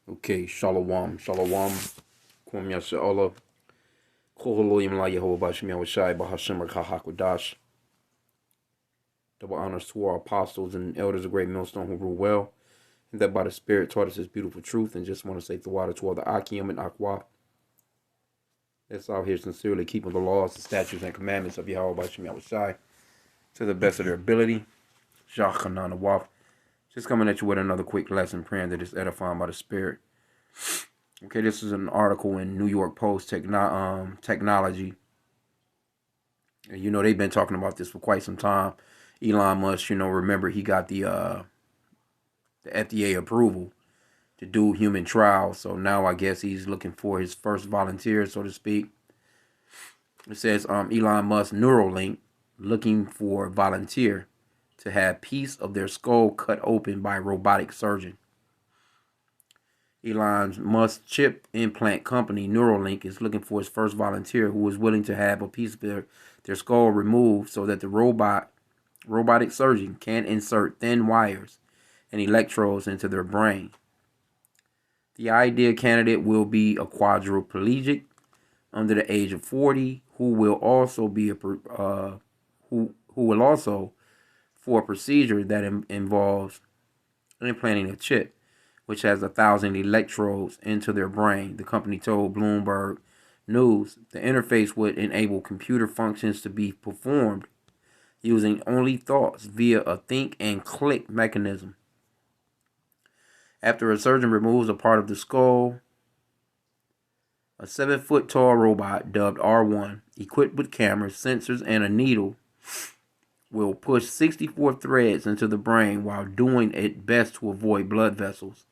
Okay, Shalom, Shalom. Kwam Yasha Allah. Koholoyim La Yehovah Bashim Yahushai Bahashim Rakahakwadash. Double honors to our apostles and elders of Great Millstone who rule well, and that by the Spirit taught us this beautiful truth. And just want to say the water to all the H.I.M and Aqua that's out here sincerely keeping the laws, the statutes, and commandments of Yahweh Bashim Yahushai to the best of their ability. Shachanana Waf. Just coming at you with another quick lesson, praying that it's edifying by the Spirit. Okay, this is an article in New York Post Technology. And, they've been talking about this for quite some time. Elon Musk, remember he got the FDA approval to do human trials. So now I guess he's looking for his first volunteer, so to speak. It says Elon Musk Neuralink looking for volunteer to have piece of their skull cut open by a robotic surgeon. Elon Musk chip implant company Neuralink is looking for his first volunteer who is willing to have a piece of their skull removed so that the robotic surgeon can insert thin wires and electrodes into their brain. The ideal candidate will be a quadriplegic under the age of 40 who will also for a procedure that involves implanting a chip which has 1,000 electrodes into their brain, the company told Bloomberg News. The interface would enable computer functions to be performed using only thoughts via a think and click mechanism. After a surgeon removes a part of the skull, a 7-foot-tall robot dubbed R1, equipped with cameras, sensors, and a needle, will push 64 threads into the brain while doing its best to avoid blood vessels.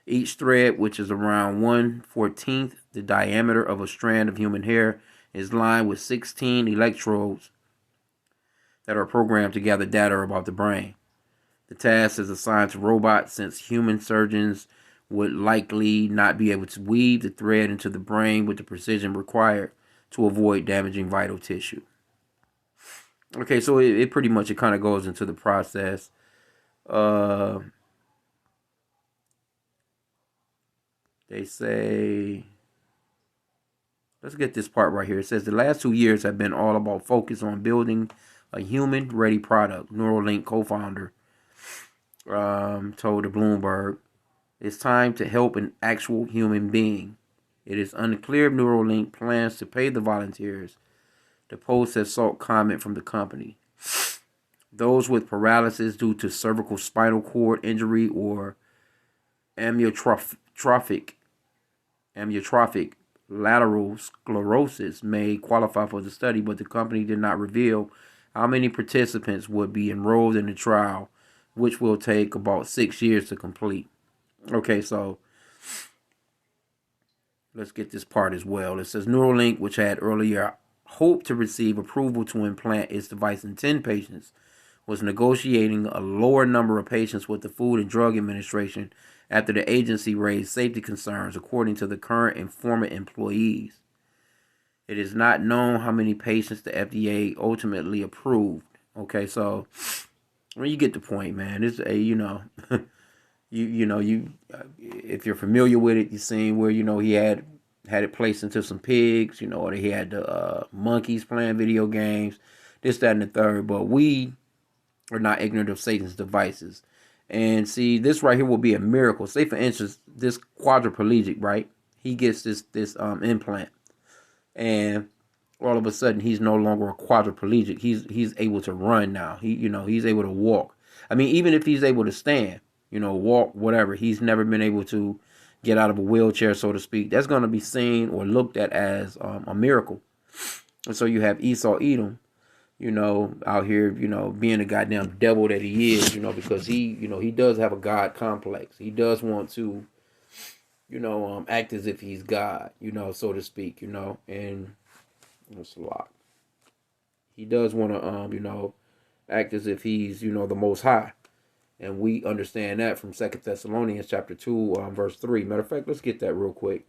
Each thread, which is around 1/14 the diameter of a strand of human hair, is lined with 16 electrodes that are programmed to gather data about the brain. The task is assigned to robots since human surgeons would likely not be able to weave the thread into the brain with the precision required to avoid damaging vital tissue. Okay, so it pretty much kind of goes into the process. They say, let's get this part right here. It says the last 2 years have been all about focus on building a human-ready product. Neuralink co-founder told the Bloomberg, it's time to help an actual human being. It is unclear if Neuralink plans to pay the volunteers. The Post has sought comment from the company. Those with paralysis due to cervical spinal cord injury or amyotrophic lateral sclerosis may qualify for the study, but the company did not reveal how many participants would be enrolled in the trial, which will take about 6 years to complete. Okay, so let's get this part as well. It says Neuralink, which had earlier hoped to receive approval to implant its device in 10 patients, was negotiating a lower number of patients with the Food and Drug Administration after the agency raised safety concerns, according to the current and former employees. It is not known how many patients the FDA ultimately approved. Okay, so when you get the point, man, it's a if you're familiar with it, you've seen where he had it placed into some pigs, or he had the monkeys playing video games, this, that, and the third. But we are not ignorant of Satan's devices. And see, this right here will be a miracle. Say, for instance, this quadriplegic, right? He gets this implant, and all of a sudden, he's no longer a quadriplegic. He's able to run now. He's able to walk. I mean, even if he's able to stand, walk, whatever, he's never been able to get out of a wheelchair, so to speak. That's going to be seen or looked at as a miracle. And so you have Esau Edom, out here, being the goddamn devil that he is, because he does have a God complex. He does want to, act as if he's God, so to speak, and that's a lot. He does want to, act as if he's, the Most High. And we understand that from 2 Thessalonians chapter 2, verse 3. Matter of fact, let's get that real quick.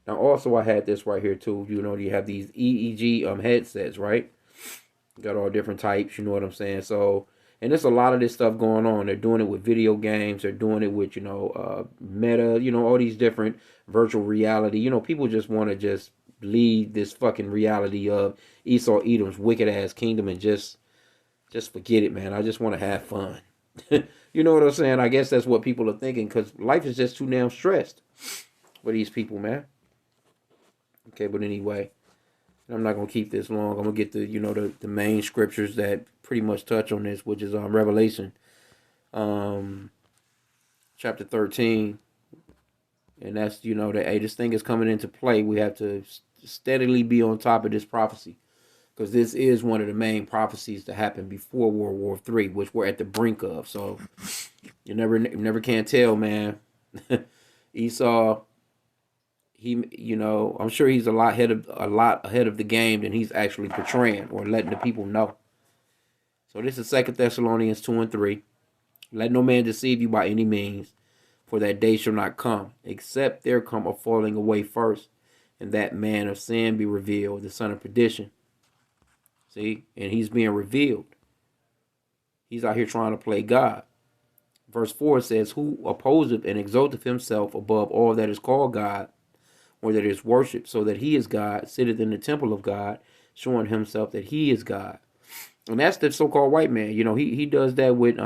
Now, also, I had this right here, too. You have these EEG headsets, right? Got all different types, you know what I'm saying? So, And there's a lot of this stuff going on. They're doing it with video games. They're doing it with, Meta, all these different virtual reality. People just want to just leave this fucking reality of Esau Edom's wicked ass kingdom and just forget it, man. I just want to have fun. You know what I'm saying? I guess that's what people are thinking because life is just too damn stressed for these people, man. Okay, but anyway, I'm not gonna keep this long. I'm gonna get the main scriptures that pretty much touch on this, which is Revelation, chapter 13, and that's that hey, this thing is coming into play. We have to steadily be on top of this prophecy because this is one of the main prophecies that happened before World War III, which we're at the brink of. So you never can tell, man. Esau, I'm sure he's a lot ahead of the game than he's actually portraying or letting the people know. So this is 2 Thessalonians 2 and 3. Let no man deceive you by any means, for that day shall not come, except there come a falling away first, and that man of sin be revealed, the son of perdition. See? And he's being revealed. He's out here trying to play God. Verse 4 says, who opposeth and exalteth himself above all that is called God, or that is worshipped, so that he is God, sitteth in the temple of God, showing himself that he is God. And that's the so-called white man. He does that with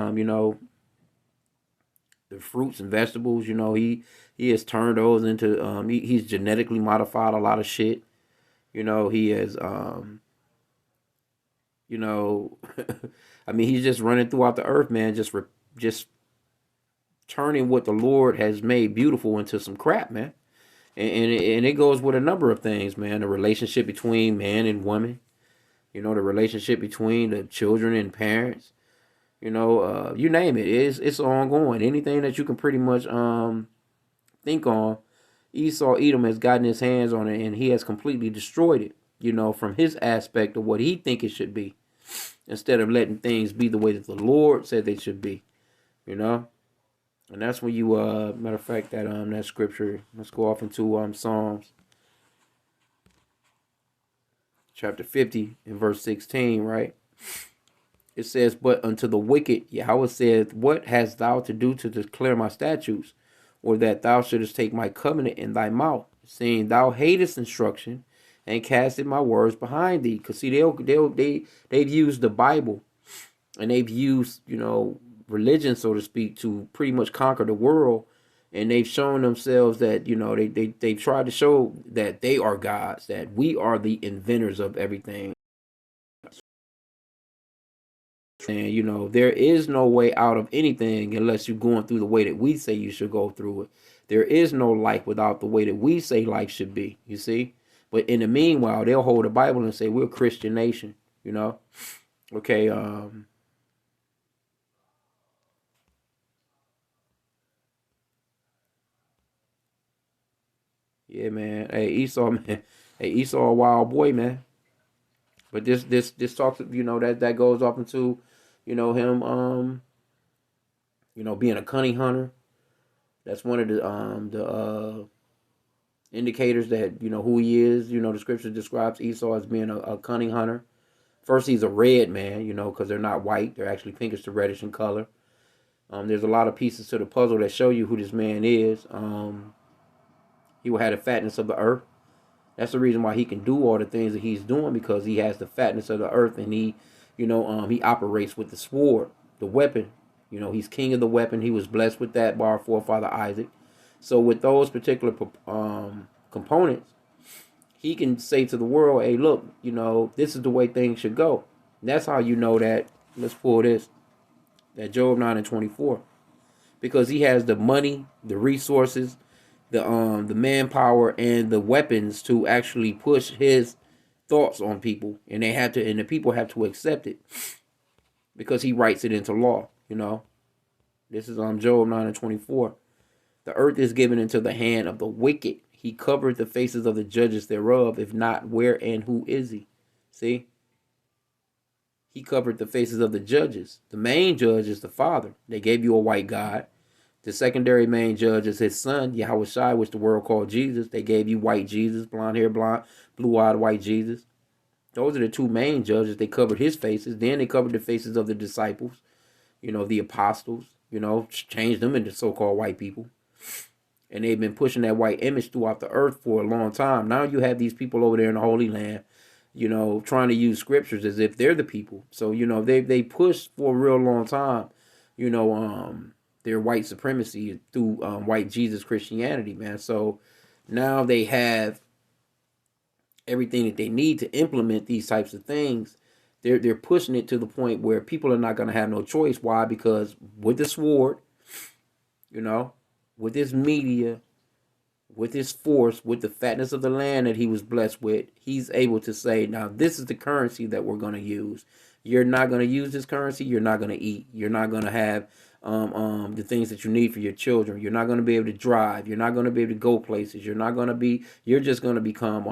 the fruits and vegetables. He has turned those into he's genetically modified a lot of shit. He has I mean, he's just running throughout the earth, man, just turning what the Lord has made beautiful into some crap, man. And it goes with a number of things, man. The relationship between man and woman, the relationship between the children and parents, you name it. It's ongoing. Anything that you can pretty much think on, Esau Edom has gotten his hands on it, and he has completely destroyed it, from his aspect of what he think it should be, instead of letting things be the way that the Lord said they should be, And that's when you matter of fact that scripture, let's go off into Psalms chapter 50 and verse 16, right? It says, but unto the wicked Yahweh saith, what hast thou to do to declare my statutes, or that thou shouldest take my covenant in thy mouth, saying thou hatest instruction and casteth my words behind thee. Because see, they've used the Bible, and they've used religion, so to speak, to pretty much conquer the world. And they've shown themselves that they've tried to show that they are gods, that we are the inventors of everything. And there is no way out of anything unless you're going through the way that we say you should go through it. There is no life without the way that we say life should be, you see. But in the meanwhile, they'll hold the Bible and say we're a Christian nation, Okay, yeah, man. Hey, Esau, man. Hey, Esau, a wild boy, man. But this talks, that goes off into, him, being a cunning hunter. That's one of the indicators that who he is. The scripture describes Esau as being a cunning hunter. First, he's a red man, because they're not white; they're actually pinkish to reddish in color. There's a lot of pieces to the puzzle that show you who this man is. He will have the fatness of the earth. That's the reason why he can do all the things that he's doing, because he has the fatness of the earth, and he operates with the sword, the weapon. He's king of the weapon. He was blessed with that by our forefather Isaac. So with those particular components, he can say to the world, hey, look, this is the way things should go. And that's how you know that, let's pull this, that Job 9 and 24. Because he has the money, the resources, the manpower, and the weapons to actually push his thoughts on people. And the people have to accept it. Because he writes it into law, This is Job 9 and 24. The earth is given into the hand of the wicked. He covered the faces of the judges thereof. If not, where and who is he? See? He covered the faces of the judges. The main judge is the Father. They gave you a white God. The secondary main judge is his son, Yahweh Shai, which the world called Jesus. They gave you white Jesus, blonde hair, blue-eyed white Jesus. Those are the two main judges. They covered his faces. Then they covered the faces of the disciples. the apostles, changed them into so-called white people. And they've been pushing that white image throughout the earth for a long time. Now you have these people over there in the Holy Land, trying to use scriptures as if they're the people. So, they pushed for a real long time, you know, their white supremacy through white Jesus Christianity, man. So now they have everything that they need to implement these types of things. They're pushing it to the point where people are not going to have no choice. Why? Because with the sword, you know, with this media, with his force, with the fatness of the land that he was blessed with, he's able to say, now this is the currency that we're going to use. You're not going to use this currency. You're not going to eat. You're not going to have the things that you need for your children. You're not going to be able to drive. You're not going to be able to go places. You're not going to be. You're just going to become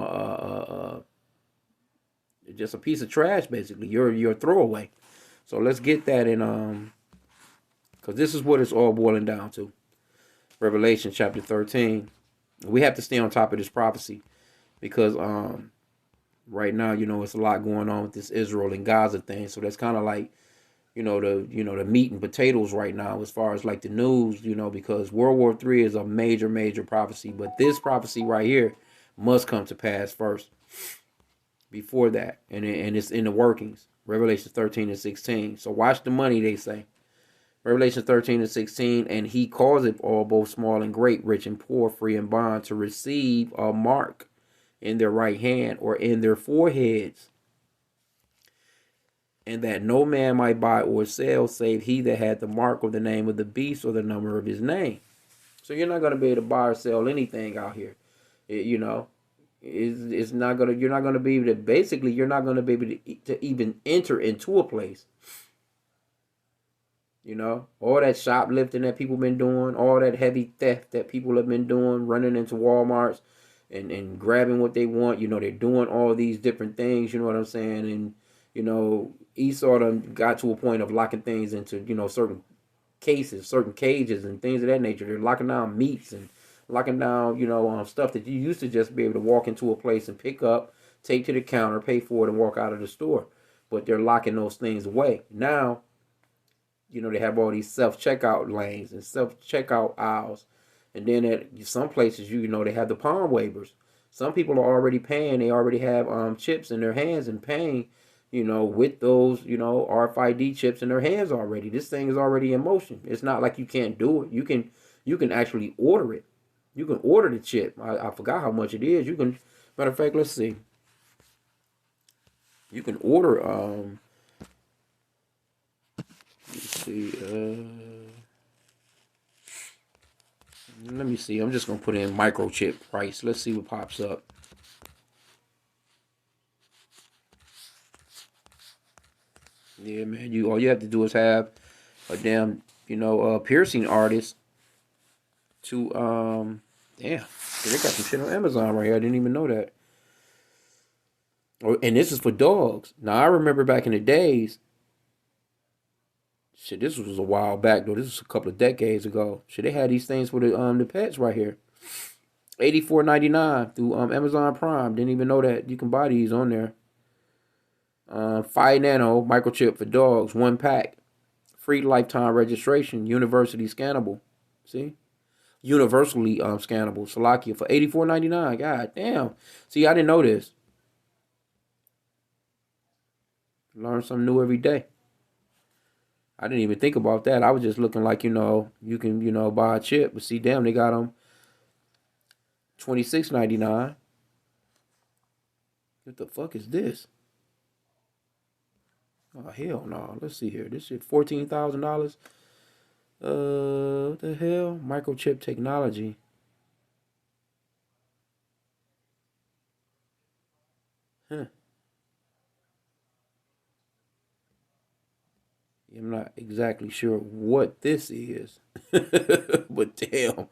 just a piece of trash, basically. You're a throwaway. So let's get that in, because this is what it's all boiling down to. Revelation chapter 13. We have to stay on top of this prophecy because right now, it's a lot going on with this Israel and Gaza thing. So that's kind of like, the meat and potatoes right now as far as like the news, because World War III is a major, major prophecy. But this prophecy right here must come to pass first before that. And it's in the workings. Revelation 13 and 16. So watch the money, they say. Revelation 13 and 16, and he causeth all, both small and great, rich and poor, free and bond, to receive a mark in their right hand or in their foreheads, and that no man might buy or sell save he that had the mark or the name of the beast or the number of his name. So you're not going to be able to buy or sell anything out here. It's not going to, you're not going to be able to, basically, you're not going to be able to even enter into a place. All that shoplifting that people been doing, all that heavy theft that people have been doing, running into Walmarts and grabbing what they want. They're doing all these different things, you know what I'm saying? And, Esau done got to a point of locking things into, certain cases, certain cages and things of that nature. They're locking down meats and locking down, stuff that you used to just be able to walk into a place and pick up, take to the counter, pay for it, and walk out of the store. But they're locking those things away. Now, they have all these self-checkout lanes and self-checkout aisles. And then at some places, they have the palm waivers. Some people are already paying. They already have chips in their hands and paying, with those, RFID chips in their hands already. This thing is already in motion. It's not like you can't do it. You can actually order it. You can order the chip. I forgot how much it is. Matter of fact, let's see. You can order, let me see. I'm just gonna put in microchip price. Let's see what pops up. Yeah, man. All you have to do is have a damn, piercing artist to damn. They got some shit on Amazon right here. I didn't even know that. And this is for dogs. Now I remember back in the days. Shit, this was a while back though. This was a couple of decades ago. Shit, they had these things for the pets right here. $84.99 through Amazon Prime. Didn't even know that you can buy these on there. 5 nano microchip for dogs, 1 pack. Free lifetime registration. University scannable. See? Universally scannable. Salakia for $84.99. God damn. See, I didn't know this. Learn something new every day. I didn't even think about that. I was just looking like, you can, buy a chip. But see, damn, they got them $26.99. What the fuck is this? Oh, hell no. Let's see here. This shit $14,000. What the hell? Microchip technology. Huh. I'm not exactly sure what this is. But damn.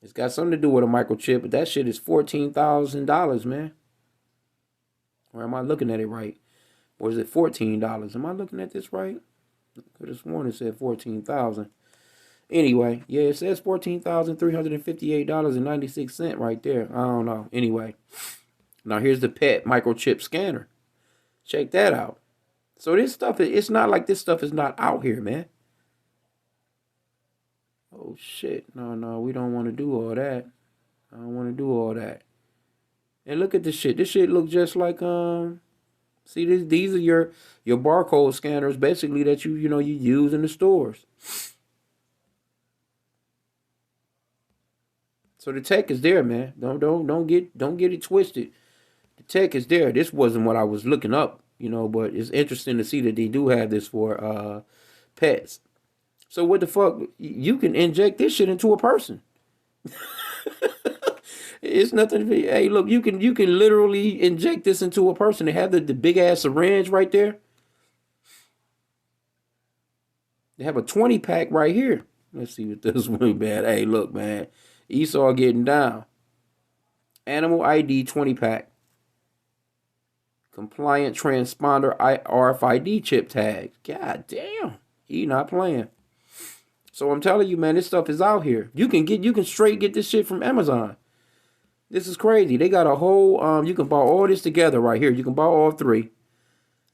It's got something to do with a microchip, but that shit is $14,000, man. Or am I looking at it right? Or is it $14? Am I looking at this right? I could have sworn it said $14,000. Anyway, yeah, it says $14,358.96 right there. I don't know. Anyway, now here's the pet microchip scanner. Check that out. So this stuff, it's not like this stuff is not out here, man. Oh shit. No, no, we don't want to do all that. I don't want to do all that. And look at this shit. This shit looks just like see these are your barcode scanners basically that you use in the stores. So the tech is there, man. Don't get it twisted. The tech is there. This wasn't what I was looking up, but it's interesting to see that they do have this for pets. So what the fuck? You can inject this shit into a person. It's nothing. Hey, look, you can literally inject this into a person. They have the big ass syringe right there. They have a 20 pack right here. Let's see what this one bad. Hey, look, man. Esau getting down. Animal ID 20 pack. Compliant transponder RFID chip tags. God damn. He not playing. So I'm telling you, man, this stuff is out here. You can straight get this shit from Amazon. This is crazy. They got a whole you can buy all this together right here. You can buy all three.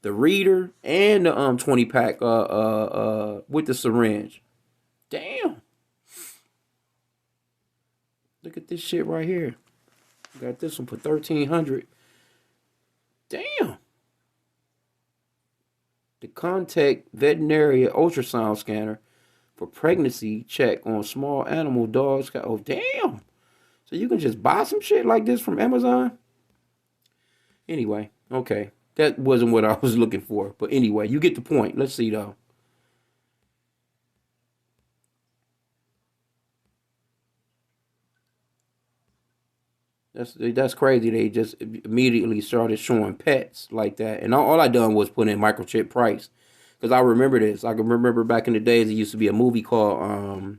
The reader and the 20 pack with the syringe. Damn. Look at this shit right here. Got this one for $1,300. Damn. The Contact Veterinary ultrasound scanner for pregnancy check on small animal dogs. Oh, damn. So you can just buy some shit like this from Amazon? Anyway, okay. That wasn't what I was looking for. But anyway, you get the point. Let's see, though. That's crazy. They just immediately started showing pets like that. And all I done was put in microchip price. Because I remember this. I can remember back in the days, there used to be a movie called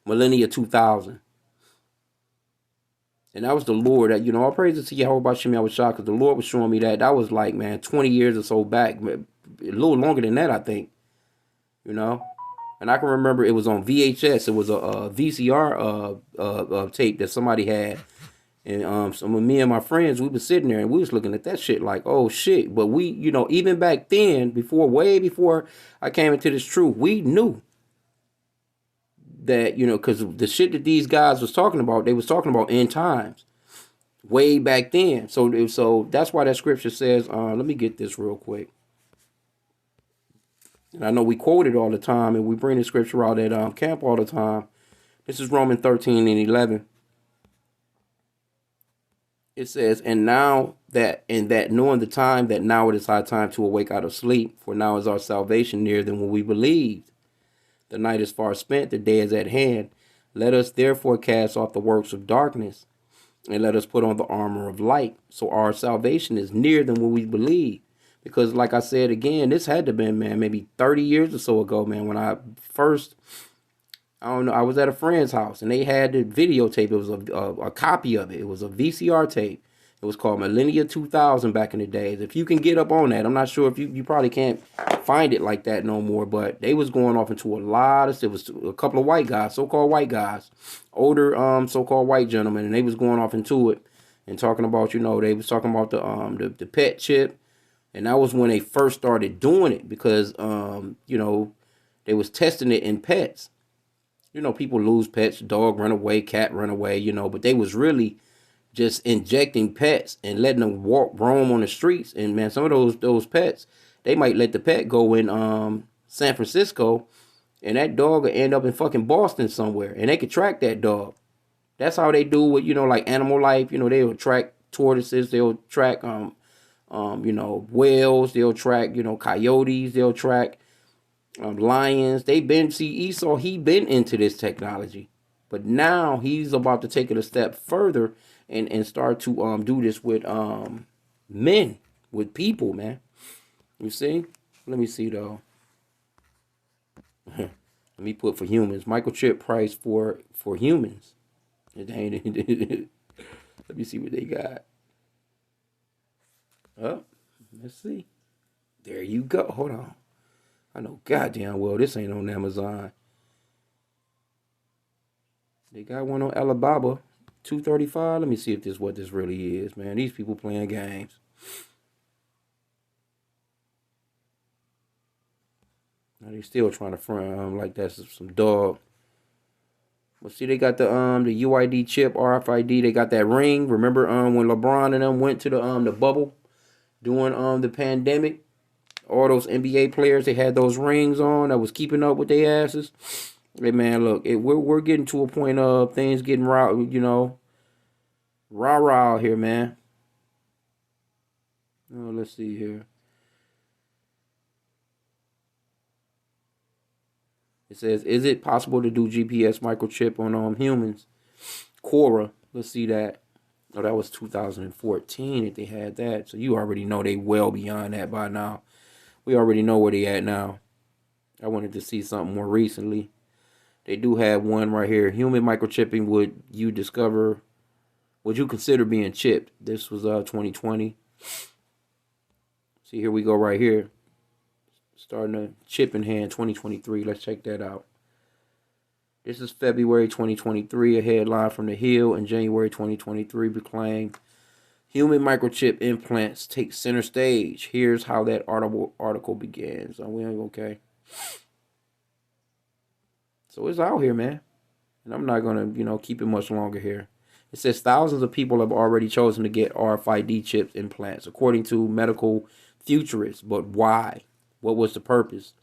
Millennia 2000. And that was the Lord that, all praises to Yahweh Bashim. I was shocked because the Lord was showing me that. That was like, man, 20 years or so back. A little longer than that, I think. And I can remember it was on VHS. It was a VCR tape that somebody had. And some of me and my friends, we was sitting there and we was looking at that shit like, oh shit. But we, even back then, way before I came into this truth, we knew that, because the shit that these guys was talking about, they was talking about end times way back then. So that's why that scripture says, let me get this real quick. And I know we quote it all the time and we bring the scripture out at camp all the time. This is Romans 13 and 11. It says, and that knowing the time, that now it is high time to awake out of sleep, for now is our salvation nearer than when we believed. The night is far spent, the day is at hand. Let us therefore cast off the works of darkness, and let us put on the armor of light. So our salvation is nearer than when we believe. Because like I said again, this had to have been, man, maybe 30 years or so ago, man, when I don't know, I was at a friend's house and they had the videotape. It was a copy of it. It was a VCR tape. It was called Millennia 2000 back in the days. If you can get up on that, I'm not sure if you probably can't find it like that no more, but they was going off into a lot of, it was a couple of white guys, so-called white guys, older so-called white gentlemen, and they was going off into it and talking about, they was talking about the pet chip, and that was when they first started doing it because, they was testing it in pets. People lose pets, dog run away, cat run away, but they was really just injecting pets and letting them roam on the streets. And man, some of those pets, they might let the pet go in San Francisco and that dog will end up in fucking Boston somewhere and they could track that dog. That's how they do with, like Animal Life, they'll track tortoises, they'll track whales, they'll track, coyotes, they'll track lions. See Esau, he been into this technology, but now he's about to take it a step further and start to do this with men, with people, man. You see? Let me see though. Let me put for humans. Microchip price for humans. It ain't. Let me see what they got. Oh, let's see. There you go. Hold on. I know goddamn well this ain't on Amazon. They got one on Alibaba, $235. Let me see if this what this really is, man. These people playing games. Now they still trying to front like that's some dog. Well, see, they got the UID chip, RFID. They got that ring. Remember when LeBron and them went to the bubble during the pandemic? All those NBA players, they had those rings on that was keeping up with their asses. Hey man, look, we're getting to a point of things getting raw, rah out here, man. Oh, let's see here. It says, is it possible to do GPS microchip on humans? Quora, let's see that. Oh, that was 2014 if they had that. So you already know they well beyond that by now. We already know where they at now. I wanted to see something more recently. They do have one right here. Human microchipping, would you consider being chipped? This was 2020. See, here we go right here. Starting a chip in hand 2023. Let's check that out. This is February 2023. A headline from The Hill in January 2023 proclaimed human microchip implants take center stage. Here's how that article begins. Oh, we ain't okay. So it's out here, man. And I'm not going to, keep it much longer here. It says thousands of people have already chosen to get RFID chips implants, according to medical futurists. But why? What was the purpose?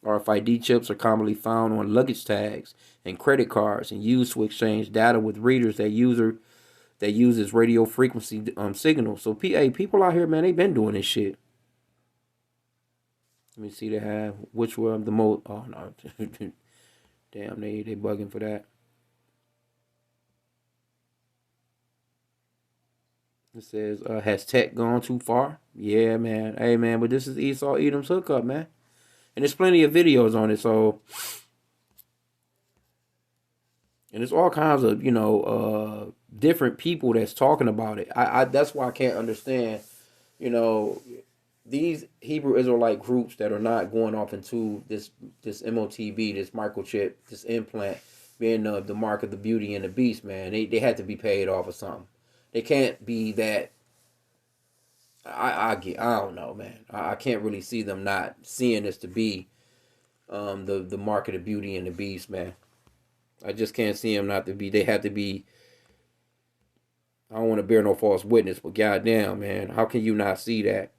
RFID chips are commonly found on luggage tags and credit cards and used to exchange data with readers that uses radio frequency signals. So people out here, man, they've been doing this shit. Let me see, they have which were the most. Oh no, damn, they bugging for that. It says, has tech gone too far? Yeah, man. Hey, man, but this is Esau Edom's hookup, man. And there's plenty of videos on it, so. And there's all kinds of, different people that's talking about it. I that's why I can't understand, these Hebrew Israelite groups that are not going off into this MOTB, this microchip, this implant, being the mark of the beauty and the beast, man. They had to be paid off or something. They can't be that. I don't know, man. I can't really see them not seeing this to be the mark of the beauty and the beast, man. I just can't see them not to be. They have to be. I don't want to bear no false witness, but goddamn, man, how can you not see that?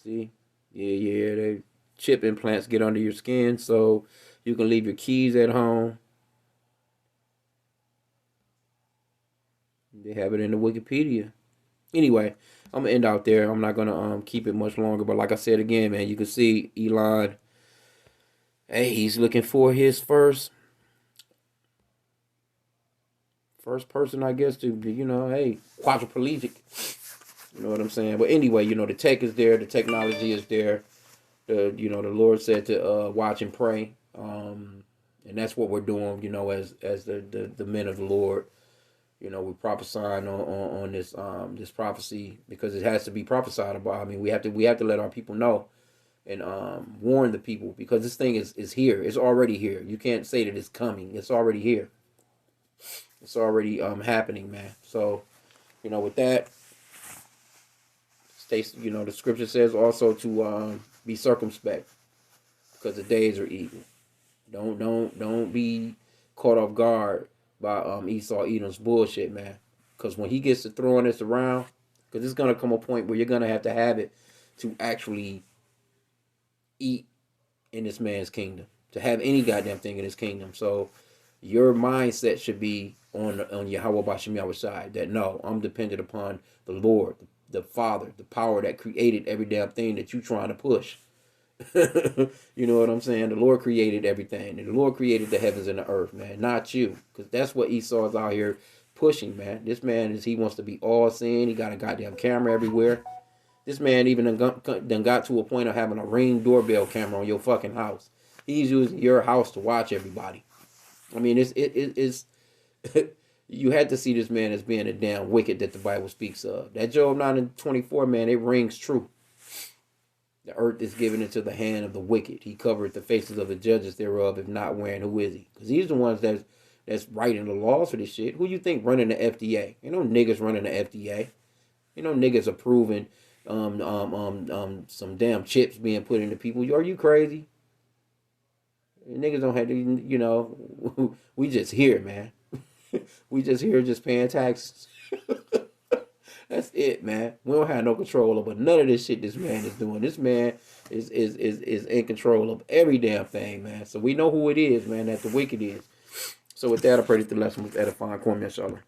See, yeah. They chip implants get under your skin, so you can leave your keys at home. They have it in the Wikipedia. Anyway, I'm gonna end out there. I'm not gonna keep it much longer. But like I said again, man, you can see Elon. Hey, he's looking for his first person, I guess, to be, hey, quadriplegic. You know what I'm saying? But anyway, the tech is there, the technology is there. The Lord said to watch and pray, and that's what we're doing. As the men of the Lord. We're prophesying on this prophecy because it has to be prophesied about. I mean, we have to let our people know and warn the people because this thing is here. It's already here. You can't say that it's coming. It's already here. It's already happening, man. So, with that, stay. The scripture says also to be circumspect because the days are evil. Don't be caught off guard by Esau Edom's bullshit, man. Because when he gets to throwing this around, because it's gonna come a point where you're gonna have to have it to actually eat in this man's kingdom, to have any goddamn thing in his kingdom. So your mindset should be on Yahweh Bashem Yahweh side. That no, I'm dependent upon the Lord, the Father, the power that created every damn thing that you trying to push. You know what I'm saying? The Lord created everything. And the Lord created the heavens and the earth, man. Not you. Because that's what Esau is out here pushing, man. This man he wants to be all seeing. He got a goddamn camera everywhere. This man even done got to a point of having a Ring doorbell camera on your fucking house. He's using your house to watch everybody. I mean, it's you had to see this man as being a damn wicked that the Bible speaks of. That Job 9 and 24, man, it rings true. The earth is given into the hand of the wicked. He covered the faces of the judges thereof. If not wearing, who is he? Because he's the ones that's writing the laws for this shit. Who you think running the FDA? You know niggas running the FDA. You know niggas approving some damn chips being put into people. Are you crazy? Niggas don't have to, we just here, man. We just here, just paying taxes. That's it, man. We don't have no control over none of this shit this man is doing. This man is in control of every damn thing, man. So we know who it is, man. That the wicked is. So with that, I pray that the lesson was edifying. Come, inshallah.